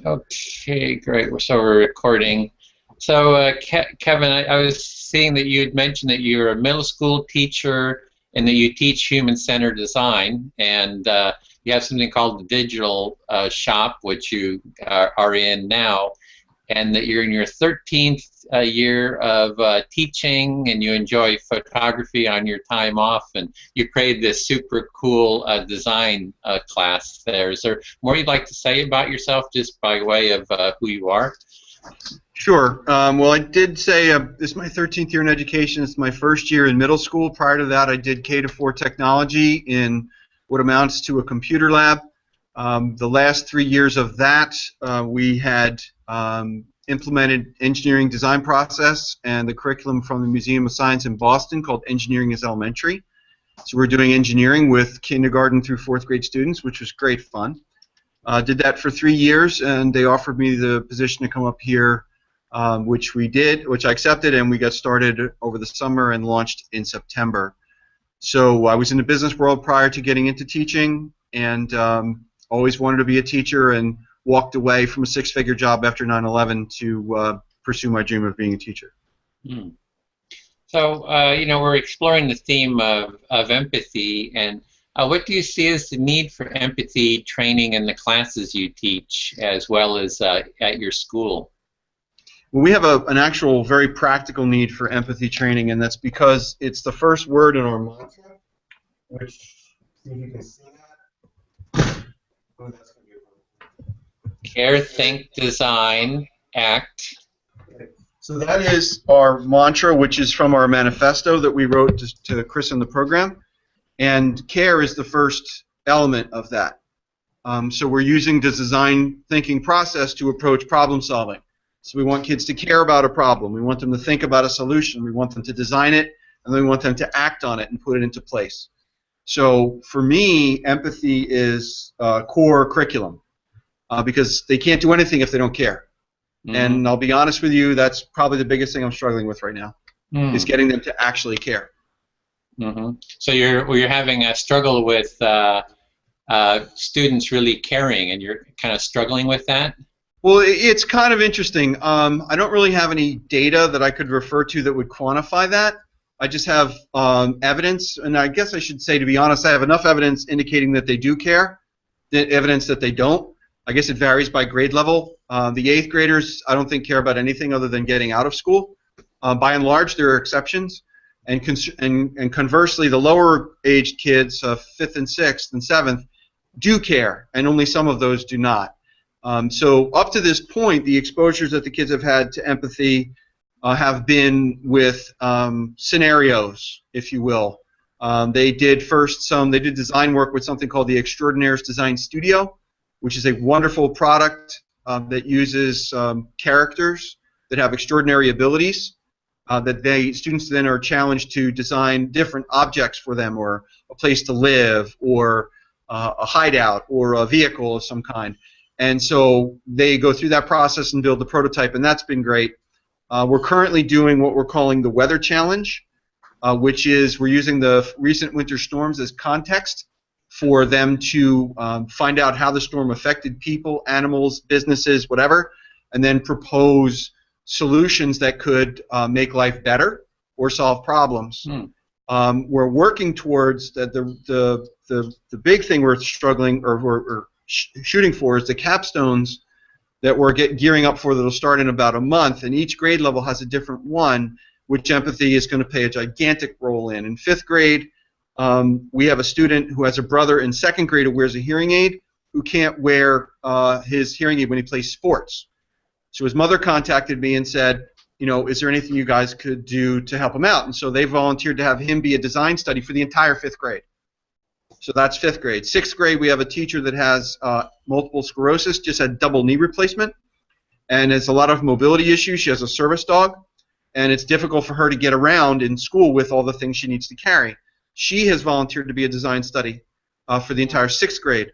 Okay, great. So we're recording. So, Kevin, I was seeing that you had mentioned that you're a middle school teacher and that you teach human-centered design, and you have something called the digital shop, which you are in now, and that you're in your 13th year of teaching, and you enjoy photography on your time off, and you created this super cool design class there. Is there more you'd like to say about yourself, just by way of who you are? Sure. Well, I did say this is my 13th year in education. It's my first year in middle school. Prior to that, I did K-4 technology in what amounts to a computer lab. The last 3 years of that, we had implemented engineering design process and the curriculum from the Museum of Science in Boston called Engineering is Elementary. So we're doing engineering with kindergarten through 4th grade students, which was great fun. Did that for 3 years, and they offered me the position to come up here, which we did, which I accepted, and we got started over the summer and launched in September. So I was in the business world prior to getting into teaching, and always wanted to be a teacher, and walked away from a six-figure job after 9/11 to pursue my dream of being a teacher. Hmm. So, we're exploring the theme of empathy, and what do you see as the need for empathy training in the classes you teach, as well as at your school? Well, we have an actual very practical need for empathy training, and that's because it's the first word in our mantra, which, see if you can see that. Oh, that's going to be Care, think, design, act. okay. So that is our mantra, which is from our manifesto that we wrote to christen the program, and care is the first element of that. So we're using the design thinking process to approach problem solving. So we want kids to care about a problem. We want them to think about a solution. We want them to design it, and then we want them to act on it and put it into place. So for me, empathy is core curriculum because they can't do anything if they don't care. Mm-hmm. And I'll be honest with you, that's probably the biggest thing I'm struggling with right now, is getting them to actually care. Mm-hmm. So you're having a struggle with students really caring, and you're kind of struggling with that? Well, it's kind of interesting. I don't really have any data that I could refer to that would quantify that. I just have evidence, and I guess I should say, to be honest, I have enough evidence indicating that they do care, the evidence that they don't. I guess it varies by grade level. The 8th graders, I don't think, care about anything other than getting out of school. By and large, there are exceptions. And conversely, the lower-aged kids, 5th and 6th and 7th, do care, and only some of those do not. So up to this point, the exposures that the kids have had to empathy have been with scenarios, if you will. They did design work with something called the Extraordinaires Design Studio, which is a wonderful product that uses characters that have extraordinary abilities. Students then are challenged to design different objects for them, or a place to live, or a hideout, or a vehicle of some kind. And so they go through that process and build the prototype, and that's been great. We're currently doing what we're calling the Weather Challenge, which is we're using the recent winter storms as context for them to find out how the storm affected people, animals, businesses, whatever, and then propose solutions that could make life better or solve problems. We're working towards the big thing we're struggling or shooting for is the capstones that we're gearing up for that'll start in about a month, and each grade level has a different one, which empathy is going to play a gigantic role in. In 5th grade, we have a student who has a brother in 2nd grade who wears a hearing aid who can't wear his hearing aid when he plays sports. So his mother contacted me and said, is there anything you guys could do to help him out? And so they volunteered to have him be a design study for the entire 5th grade. So that's 5th grade. 6th grade, we have a teacher that has multiple sclerosis, just had double knee replacement, and has a lot of mobility issues. She has a service dog, and it's difficult for her to get around in school with all the things she needs to carry. She has volunteered to be a design study for the entire 6th grade.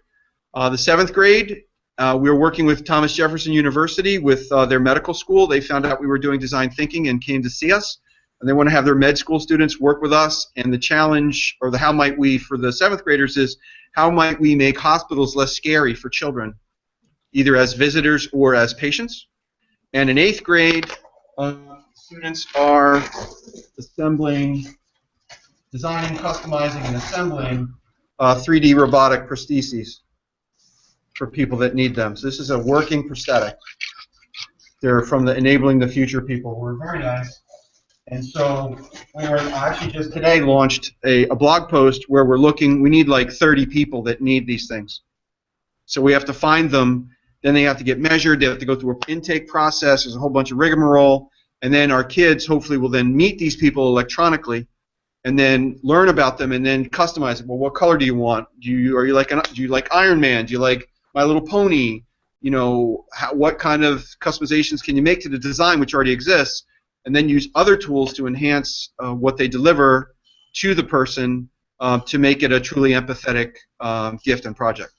The 7th grade, we were working with Thomas Jefferson University with their medical school. They found out we were doing design thinking and came to see us. And they want to have their med school students work with us. And the challenge, or the how might we, for the 7th graders is, how might we make hospitals less scary for children? either as visitors or as patients. And in 8th grade, students are designing, customizing, and assembling 3D robotic prostheses for people that need them. So this is a working prosthetic. They're from the Enabling the Future people. We're very nice. And so we were actually just today launched a blog post where we need like 30 people that need these things. So we have to find them, then they have to get measured, they have to go through an intake process, there's a whole bunch of rigmarole, and then our kids hopefully will then meet these people electronically and then learn about them and then customize it. Well, what color do you want? Do you like Iron Man? Do you like My Little Pony? You know, what kind of customizations can you make to the design which already exists? And then use other tools to enhance what they deliver to the person to make it a truly empathetic gift and project.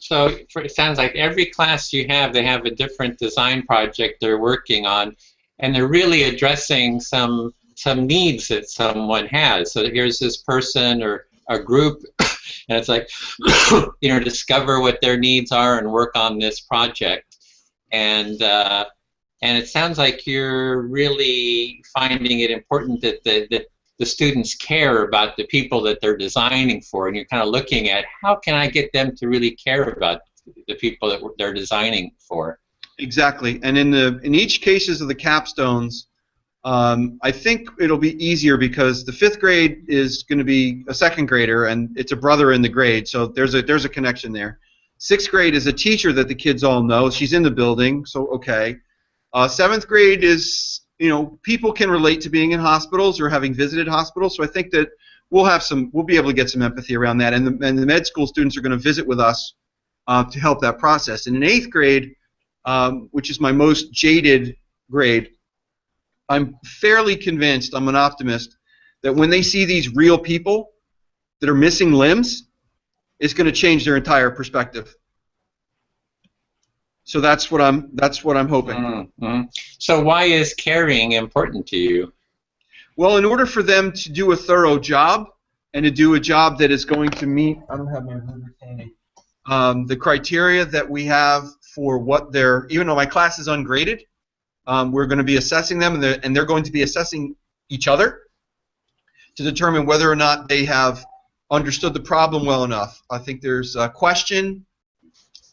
So it sounds like every class you have, they have a different design project they're working on, and they're really addressing some needs that someone has. So here's this person or a group, and it's like, discover what their needs are and work on this project. And it sounds like you're really finding it important that the students care about the people that they're designing for, and you're kind of looking at how can I get them to really care about the people that they're designing for. Exactly, and in each cases of the capstones, I think it'll be easier because the 5th grade is going to be a 2nd grader, and it's a brother in the grade, so there's a connection there. 6th grade is a teacher that the kids all know. She's in the building, so okay. 7th grade is, people can relate to being in hospitals or having visited hospitals, so I think that we'll be able to get some empathy around that, and the med school students are going to visit with us to help that process. And in 8th grade, which is my most jaded grade, I'm fairly convinced, I'm an optimist, that when they see these real people that are missing limbs, it's going to change their entire perspective. So that's what I'm hoping. Mm-hmm. So why is caring important to you? Well, in order for them to do a thorough job and to do a job that is going to meet, I don't have my rubric handy, the criteria that we have for what they're, even though my class is ungraded, we're going to be assessing them, and they're going to be assessing each other to determine whether or not they have understood the problem well enough. I think there's question,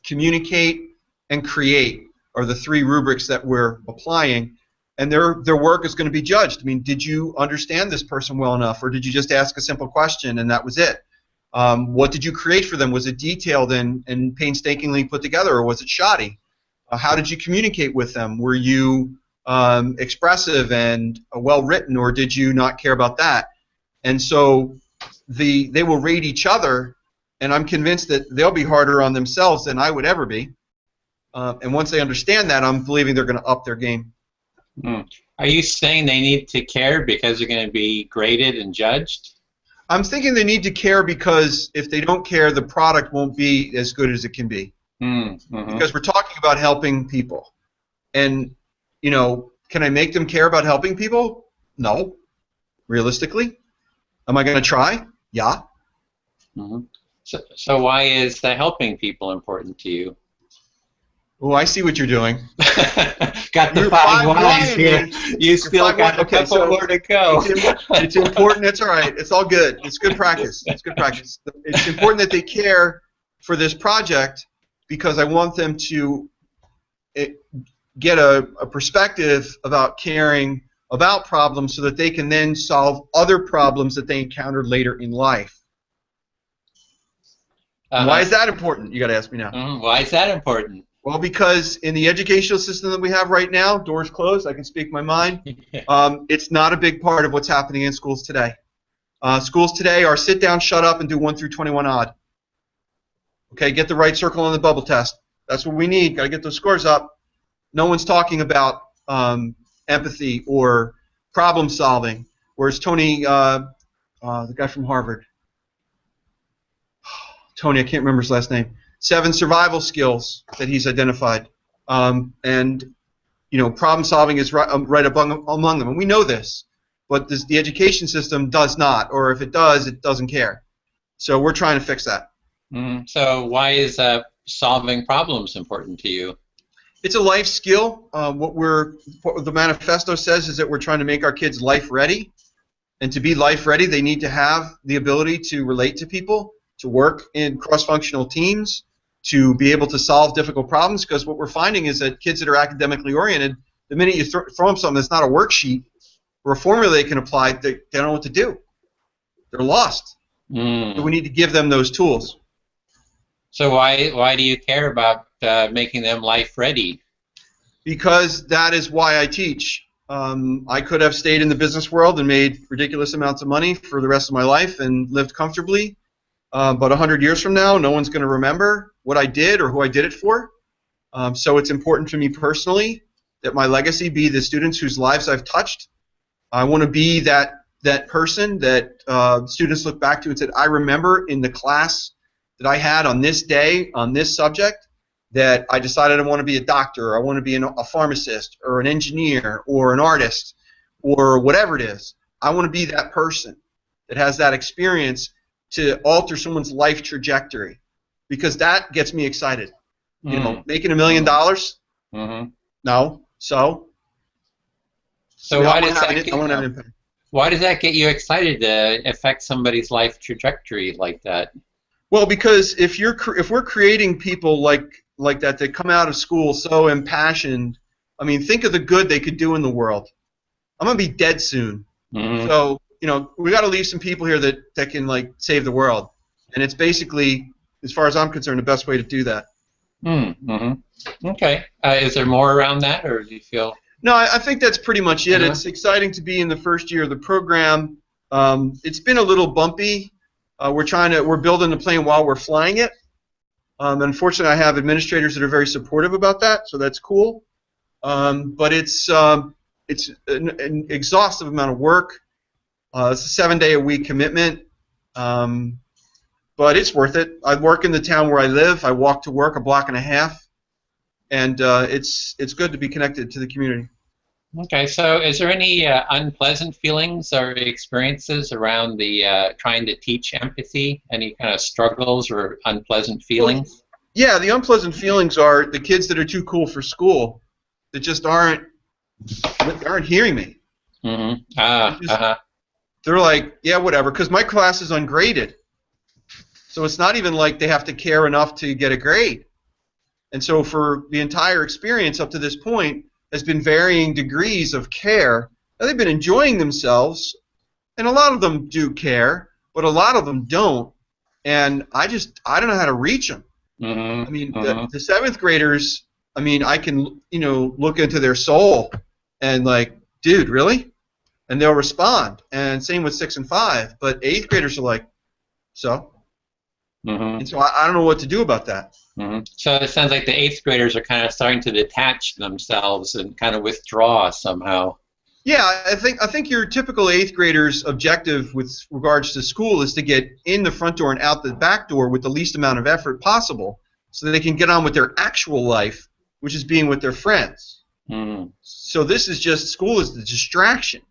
communicate, and create are the 3 rubrics that we're applying, and their work is going to be judged. I mean, did you understand this person well enough, or did you just ask a simple question and that was it? What did you create for them? Was it detailed and painstakingly put together, or was it shoddy? How did you communicate with them? Were you expressive and well written, or did you not care about that? And so they will rate each other, and I'm convinced that they'll be harder on themselves than I would ever be. And once they understand that, I'm believing they're going to up their game. Are you saying they need to care because they're going to be graded and judged? I'm thinking they need to care because if they don't care, the product won't be as good as it can be. Mm-hmm. Because we're talking about helping people. And, can I make them care about helping people? No. Realistically. Am I going to try? Yeah. Mm-hmm. So why is the helping people important to you? Oh, I see what you're doing. Got the 5 lines here. You still got a couple more to go. It's important. It's all right. It's all good. It's good practice. It's good practice. It's important that they care for this project because I want them to get a perspective about caring about problems so that they can then solve other problems that they encountered later in life. Why is that important? You got to ask me now. Why is that important? Well, because in the educational system that we have right now, doors closed, I can speak my mind, it's not a big part of what's happening in schools today. Schools today are sit down, shut up, and do 1 through 21 odd. Okay, get the right circle on the bubble test. That's what we need. Got to get those scores up. No one's talking about empathy or problem solving. Whereas Tony, the guy from Harvard, Tony, I can't remember his last name. 7 survival skills that he's identified, and problem solving is right among them, and we know this, but the education system does not, or if it does, it doesn't care. So we're trying to fix that. So why is solving problems important to you? It's a life skill. What the manifesto says is that we're trying to make our kids life ready, and to be life ready, they need to have the ability to relate to people, to work in cross-functional teams, to be able to solve difficult problems. Because what we're finding is that kids that are academically oriented, the minute you throw them something that's not a worksheet or a formula they can apply, they don't know what to do. They're lost. So we need to give them those tools. So why do you care about making them life ready? Because that is why I teach. I could have stayed in the business world and made ridiculous amounts of money for the rest of my life and lived comfortably. But 100 years from now, no one's going to remember what I did or who I did it for. So it's important to me personally that my legacy be the students whose lives I've touched. I want to be that person that students look back to and said, I remember in the class that I had on this day on this subject that I decided I want to be a doctor, or I want to be a pharmacist, or an engineer, or an artist, or whatever it is. I want to be that person that has that experience to alter someone's life trajectory, because that gets me excited. You know, making $1 million? No. So why I does want to have an impact. Why does that get you excited to affect somebody's life trajectory like that? Well, because if we're creating people like that come out of school so impassioned, I mean, think of the good they could do in the world. I'm gonna be dead soon, so we got to leave some people here that can like save the world, and it's basically, as far as I'm concerned, the best way to do that. Okay. Is there more around that, or do you feel? No, I think that's pretty much it. It's exciting to be in the first year of the program. It's been a little bumpy. We're building the plane while we're flying it. Unfortunately, I have administrators that are very supportive about that, so that's cool. But it's an exhaustive amount of work. It's a 7-day-a-week commitment, but it's worth it. I work in the town where I live. I walk to work a block and a half, and it's good to be connected to the community. Okay, so is there any unpleasant feelings or experiences around the trying to teach empathy? Any kind of struggles or unpleasant feelings? Well, yeah, the unpleasant feelings are the kids that are too cool for school, that just aren't hearing me. They're like, yeah, whatever, because my class is ungraded. So it's not even like they have to care enough to get a grade. And so for the entire experience up to this point has been varying degrees of care. Now, they've been enjoying themselves, and a lot of them do care, but a lot of them don't. And I don't know how to reach them. I mean, the 7th graders, I mean, I can, look into their soul and like, dude, really? And they'll respond. And same with 6 and 5. But 8th graders are like, so? And so I don't know what to do about that. So it sounds like the 8th graders are kind of starting to detach themselves and kind of withdraw somehow. Yeah, I think your typical 8th grader's objective with regards to school is to get in the front door and out the back door with the least amount of effort possible, so that they can get on with their actual life, which is being with their friends. So this is just, school is the distraction,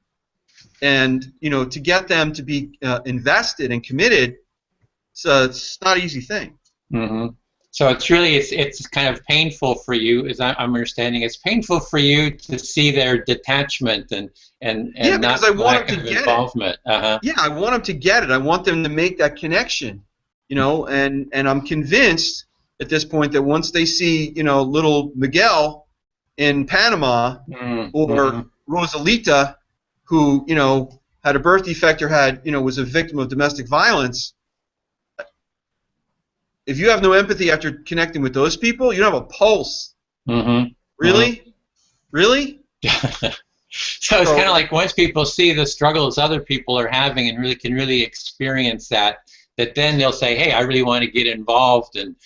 and to get them to be invested and committed, it's not an easy thing. So it's really it's kind of painful for you, as I'm understanding. It's painful for you to see their detachment and yeah, not because I want them to get involvement. Yeah, I want them to get it. I want them to make that connection, and I'm convinced at this point that once they see little Miguel in Panama or Rosalita, who had a birth defect or was a victim of domestic violence. If you have no empathy after connecting with those people, you don't have a pulse. Really? Really? So it's kind of like once people see the struggles other people are having and can really experience that then they'll say, hey, I really want to get involved, and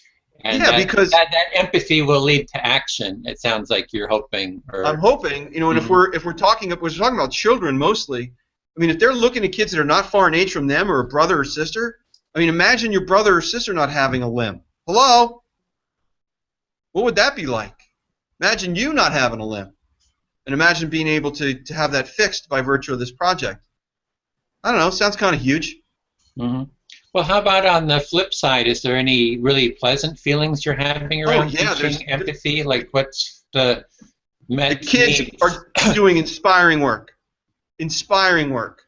yeah, because that empathy will lead to action. It sounds like you're hoping. I'm hoping, and if we're talking about children mostly. I mean, if they're looking at kids that are not far in age from them, or a brother or sister. I mean, imagine your brother or sister not having a limb. Hello? What would that be like? Imagine you not having a limb. And imagine being able to have that fixed by virtue of this project. I don't know. Sounds kind of huge. Well, how about on the flip side? Is there any really pleasant feelings you're having Oh around yeah, teaching empathy? Like, the, what's the the met kids needs? are doing inspiring work. Inspiring work.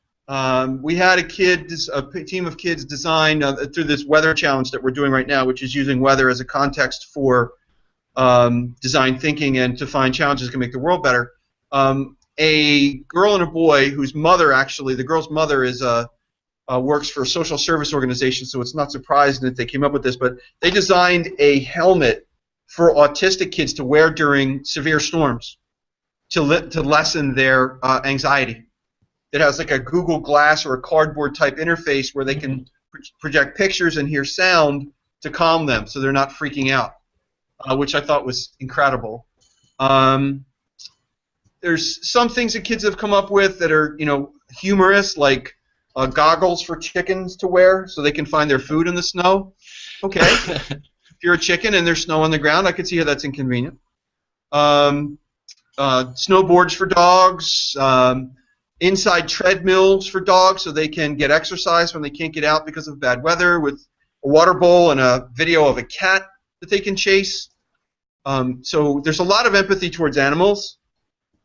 We had a team of kids design through this weather challenge that we're doing right now, which is using weather as a context for design thinking and to find challenges that can make the world better. A girl and a boy whose mother, actually, the girl's mother is works for a social service organization, so it's not surprising that they came up with this, but they designed a helmet for autistic kids to wear during severe storms to lessen their anxiety. It has like a Google Glass or a cardboard type interface where they can project pictures and hear sound to calm them so they're not freaking out, which I thought was incredible. There's some things that kids have come up with that are, humorous, like goggles for chickens to wear so they can find their food in the snow. Okay, if you're a chicken and there's snow on the ground, I could see how that's inconvenient. Snowboards for dogs, inside treadmills for dogs so they can get exercise when they can't get out because of bad weather, with a water bowl and a video of a cat that they can chase. So there's a lot of empathy towards animals,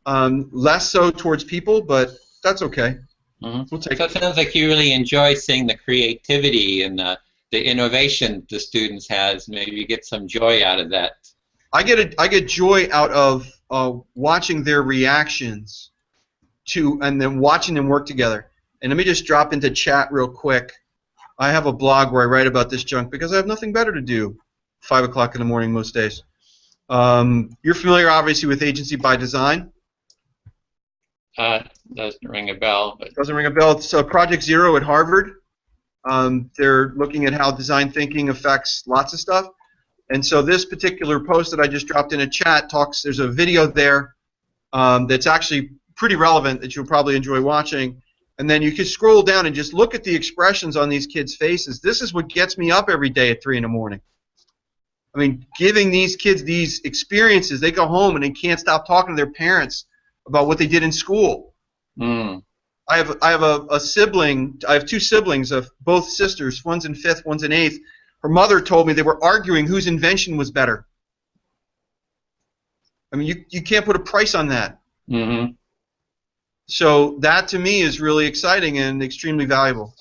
less so towards people, but that's okay. We'll take So it sounds like you really enjoy seeing the creativity and the innovation the students has. Maybe you get some joy out of that. I get joy out of watching their reactions to, and then watching them work together. And let me just drop into chat real quick. I have a blog where I write about this junk because I have nothing better to do 5 o'clock in the morning most days. You're familiar, obviously, with Agency by Design. Doesn't ring a bell. But Doesn't ring a bell. It's Project Zero at Harvard. They're looking at how design thinking affects lots of stuff. And so this particular post that I just dropped in a chat there's a video there that's actually pretty relevant that you'll probably enjoy watching. And then you can scroll down and just look at the expressions on these kids' faces. This is what gets me up every day at 3 in the morning. I mean, giving these kids these experiences, they go home and they can't stop talking to their parents about what they did in school. I have a sibling. I have 2 siblings of both sisters. One's in 5th, one's in 8th. Her mother told me they were arguing whose invention was better. I mean, you can't put a price on that. So that to me is really exciting and extremely valuable.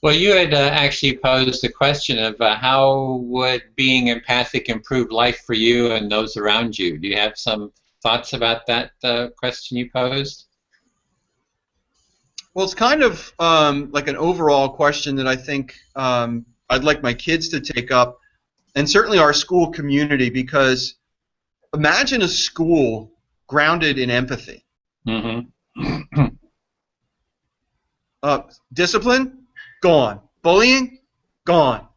Well, you had actually posed the question of how would being empathic improve life for you and those around you. Do you have some thoughts about that question you posed? Well, it's kind of like an overall question that I think I'd like my kids to take up, and certainly our school community, because imagine a school grounded in empathy. Discipline? Gone. Bullying? Gone.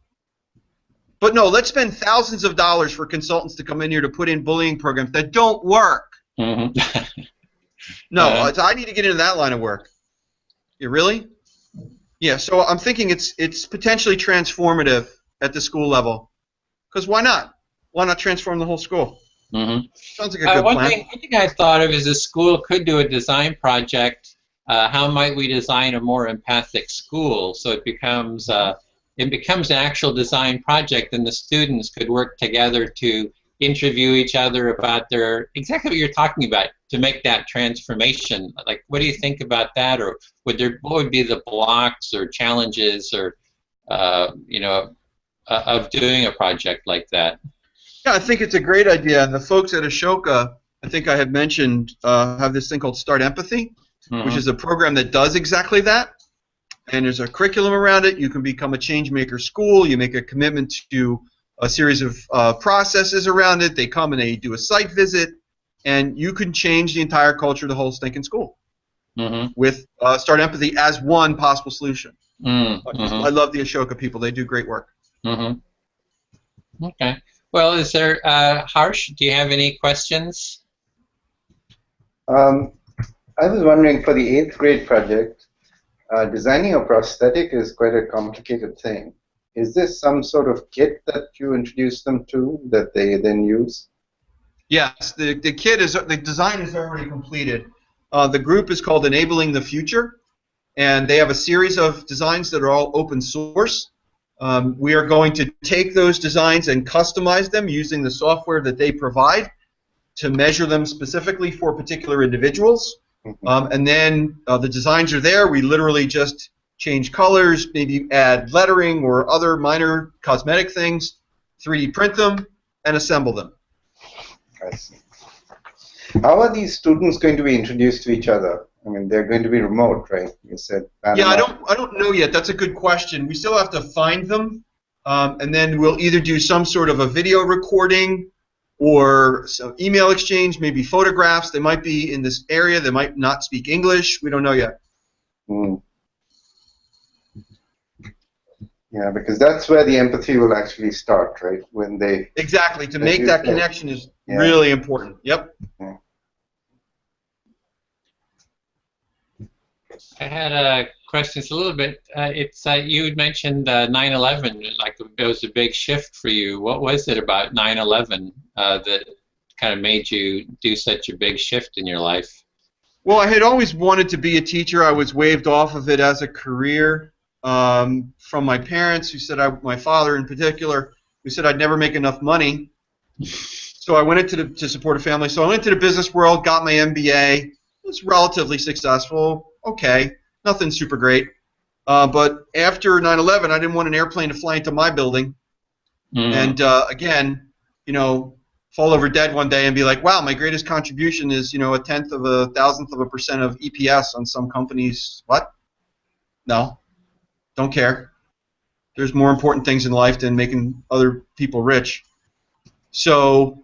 But no, let's spend thousands of dollars for consultants to come in here to put in bullying programs that don't work. No, I need to get into that line of work. You really? Yeah, so I'm thinking it's potentially transformative at the school level. Because why not? Why not transform the whole school? Sounds like a good plan. One thing I thought of is a school could do a design project. How might we design a more empathic school so it becomes an actual design project, and the students could work together to interview each other about exactly what you're talking about to make that transformation. Like, what do you think about that, or what would be the blocks or challenges or of doing a project like that? Yeah, I think it's a great idea, and the folks at Ashoka, I think I had mentioned, have this thing called Start Empathy, which is a program that does exactly that. And there's a curriculum around it. You can become a change maker school. You make a commitment to a series of processes around it. They come and they do a site visit, and you can change the entire culture of the whole stinking school with Start Empathy as one possible solution. I love the Ashoka people. They do great work. Okay. Well, is there, Harsh, do you have any questions? I was wondering, for the 8th grade project, designing a prosthetic is quite a complicated thing. Is this some sort of kit that you introduce them to that they then use? Yes, the design is already completed. The group is called Enabling the Future, and they have a series of designs that are all open source. We are going to take those designs and customize them using the software that they provide to measure them specifically for particular individuals. And then the designs are there. We literally just change colors, maybe add lettering or other minor cosmetic things, 3D print them, and assemble them. I see. How are these students going to be introduced to each other? I mean, they're going to be remote, right? You said Panama. Yeah, I don't know yet. That's a good question. We still have to find them, and then we'll either do some sort of a video recording or some email exchange, maybe photographs. They might be in this area. They might not speak English. We don't know yet. Yeah, because that's where the empathy will actually start, right? When they exactly to make that connection is really important. Yep. Yeah. I had a question. It's a little bit. It's you had mentioned 9/11. Like it was a big shift for you. What was it about 9/11 that kind of made you do such a big shift in your life? Well, I had always wanted to be a teacher. I was waved off of it as a career from my parents, who said my father in particular, who said I'd never make enough money. So I went into to support a family. So I went into the business world, got my MBA. It was relatively successful. Okay, nothing super great. But after 9/11, I didn't want an airplane to fly into my building. And again, you know, fall over dead one day and be like, wow, my greatest contribution is, you know, 1/10 of a 1,000th of a % of EPS on some companies. What? No, don't care. There's more important things in life than making other people rich. So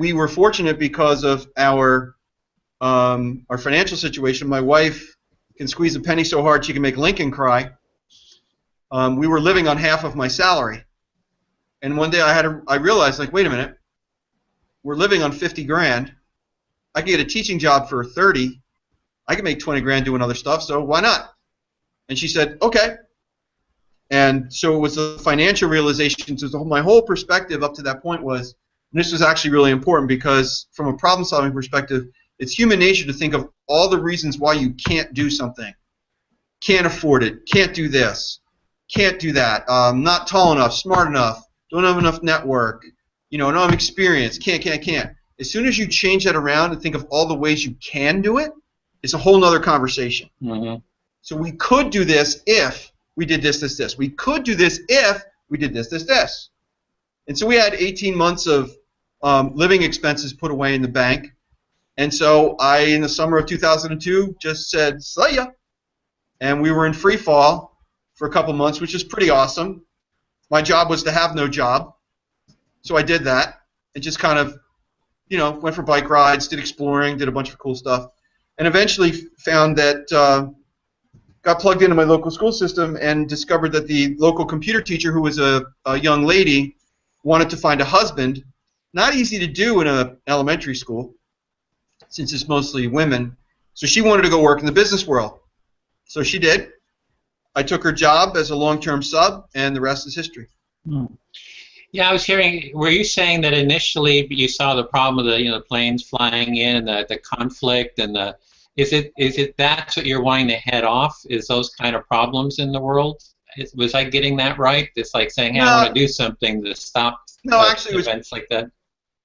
we were fortunate because of our financial situation. My wife can squeeze a penny so hard she can make Lincoln cry. We were living on half of my salary, and one day I realized, like, wait a minute, we're living on 50 grand. I could get a teaching job for 30. I could make 20 grand doing other stuff, so why not? And she said, okay. And so it was a financial realization. So my whole perspective up to that point was, and this was actually really important because from a problem-solving perspective, it's human nature to think of all the reasons why you can't do something. Can't afford it, can't do this, can't do that, not tall enough, smart enough, don't have enough network, you know, don't have experience, can't. As soon as you change that around and think of all the ways you can do it, it's a whole nother conversation. So we could do this if we did this. We could do this if we did this. And so we had 18 months of living expenses put away in the bank. And so I, in the summer of 2002, just said, see ya. And we were in free fall for a couple months, which is pretty awesome. My job was to have no job. So I did that and just kind of, you know, went for bike rides, did exploring, did a bunch of cool stuff, and eventually found that, got plugged into my local school system and discovered that the local computer teacher, who was a young lady, wanted to find a husband. Not easy to do in an elementary school, since it's mostly women. So she wanted to go work in the business world. So she did. I took her job as a long-term sub, and the rest is history. Yeah, I was hearing. Were you saying that initially you saw the problem of the planes flying in and the conflict and the is it that's what you're wanting to head off? Is those kind of problems in the world? Was I getting that right? It's like saying, hey, I want to do something to stop actually, events like that.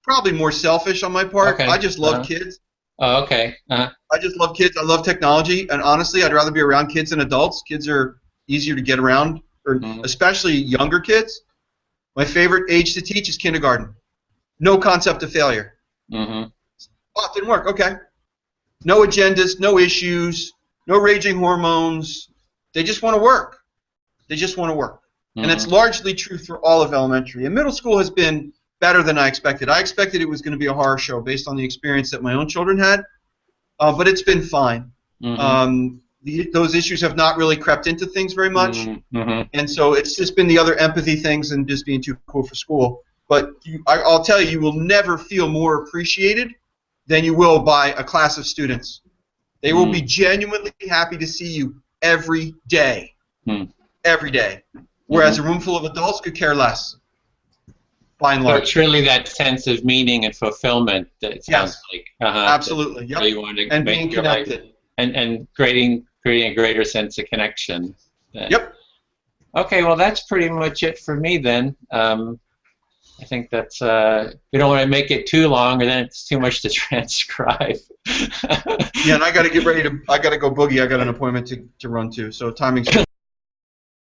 Probably more selfish on my part. Okay. I just love kids. Oh, okay. I just love kids. I love technology, and honestly, I'd rather be around kids than adults. Kids are easier to get around, or especially younger kids. My favorite age to teach is kindergarten. No concept of failure. Oh, it didn't work. Okay. No agendas, no issues, no raging hormones. They just want to work. They just want to work. And it's largely true for all of elementary. And middle school has been better than I expected. I expected it was going to be a horror show based on the experience that my own children had, but it's been fine. Those issues have not really crept into things very much, and so it's just been the other empathy things and just being too cool for school. But I'll tell you, you will never feel more appreciated than you will by a class of students. They will be genuinely happy to see you every day. Every day. Whereas a room full of adults could care less, by and large. So it's really that sense of meaning and fulfillment that it sounds like. Absolutely. Yep. Really want to and make being your life, connected. and creating creating a greater sense of connection. Yep. Okay, well that's pretty much it for me then. I think that's we don't want to make it too long, or then it's too much to transcribe. Yeah, and I got to get ready to. I got to go boogie. I got an appointment to run to. So timing's.